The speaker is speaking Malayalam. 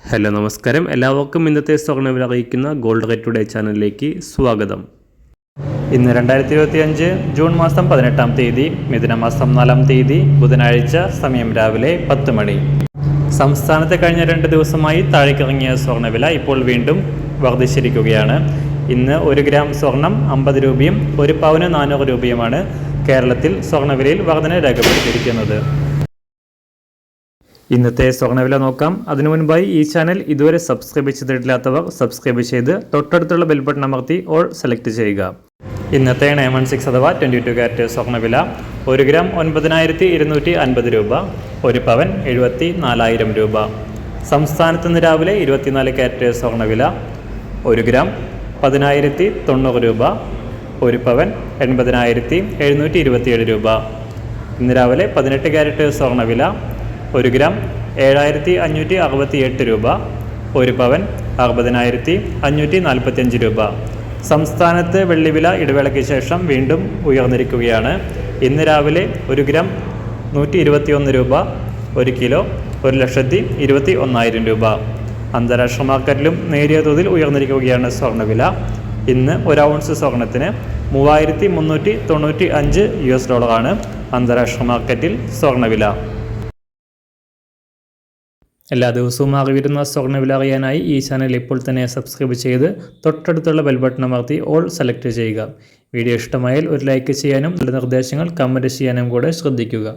ഹലോ നമസ്കാരം, എല്ലാവർക്കും ഇന്നത്തെ സ്വർണ്ണവില അറിയിക്കുന്ന ഗോൾഡ് റേറ്റ് ടുഡേ ചാനലിലേക്ക് സ്വാഗതം. ഇന്ന് 2025 ജൂൺ മാസം 18-ാം തീയതി, മിഥുനമാസം 4-ാം തീയതി, ബുധനാഴ്ച. സമയം രാവിലെ 10 മണി. സംസ്ഥാനത്ത് കഴിഞ്ഞ 2 ദിവസമായി താഴേക്കിറങ്ങിയ സ്വർണ്ണവില ഇപ്പോൾ വീണ്ടും വർദ്ധിച്ചിരിക്കുകയാണ്. ഇന്ന് 1 ഗ്രാം സ്വർണം 50 രൂപയും 1 പവന് 400 രൂപയുമാണ് കേരളത്തിൽ സ്വർണ്ണവിലയിൽ വർധന രേഖപ്പെടുത്തിയിരിക്കുന്നത്. ഇന്നത്തെ സ്വർണ്ണവില നോക്കാം. അതിനു മുൻപായി ഈ ചാനൽ ഇതുവരെ സബ്സ്ക്രൈബ് ചെയ്തിട്ടില്ലാത്തവർ സബ്സ്ക്രൈബ് ചെയ്ത് തൊട്ടടുത്തുള്ള ബെൽ ബട്ടൺ അമർത്തി ഓൾ സെലക്ട് ചെയ്യുക. ഇന്നത്തെ 916 അഥവാ 22 കാരറ്റ് സ്വർണ്ണവില 1 ഗ്രാം 9250 രൂപ, 1 പവൻ 74,000 രൂപ. സംസ്ഥാനത്ത് നിന്ന് രാവിലെ 24 കാരറ്റ് സ്വർണ്ണവില 1 ഗ്രാം 10,090 രൂപ, 1 പവൻ 80,727 രൂപ. ഇന്ന് രാവിലെ 18 കാരറ്റ് സ്വർണ്ണവില 1 ഗ്രാം 7,568 രൂപ, 1 പവൻ 60,545 രൂപ. സംസ്ഥാനത്ത് വെള്ളിവില ഇടവേളയ്ക്ക് ശേഷം വീണ്ടും ഉയർന്നിരിക്കുകയാണ്. ഇന്ന് രാവിലെ 1 ഗ്രാം 121 രൂപ, 1 കിലോ 1,21,000 രൂപ. അന്താരാഷ്ട്ര മാർക്കറ്റിലും നേരിയ തോതിൽ ഉയർന്നിരിക്കുകയാണ് സ്വർണ്ണവില. ഇന്ന് 1 ഔൺസ് സ്വർണത്തിന് $3,395 അന്താരാഷ്ട്ര മാർക്കറ്റിൽ സ്വർണ്ണവില. എല്ലാ ദിവസവും അറിവിരുന്ന സ്വർണ്ണവില അറിയാനായി ഈ ചാനൽ ഇപ്പോൾ തന്നെ സബ്സ്ക്രൈബ് ചെയ്ത് തൊട്ടടുത്തുള്ള ബെൽ ബട്ടൺ അമർത്തി ഓൾ സെലക്ട് ചെയ്യുക. വീഡിയോ ഇഷ്ടമായാൽ ഒരു ലൈക്ക് ചെയ്യാനും നല്ല നിർദ്ദേശങ്ങൾ കമൻറ്റ് ചെയ്യാനും കൂടെ ശ്രദ്ധിക്കുക.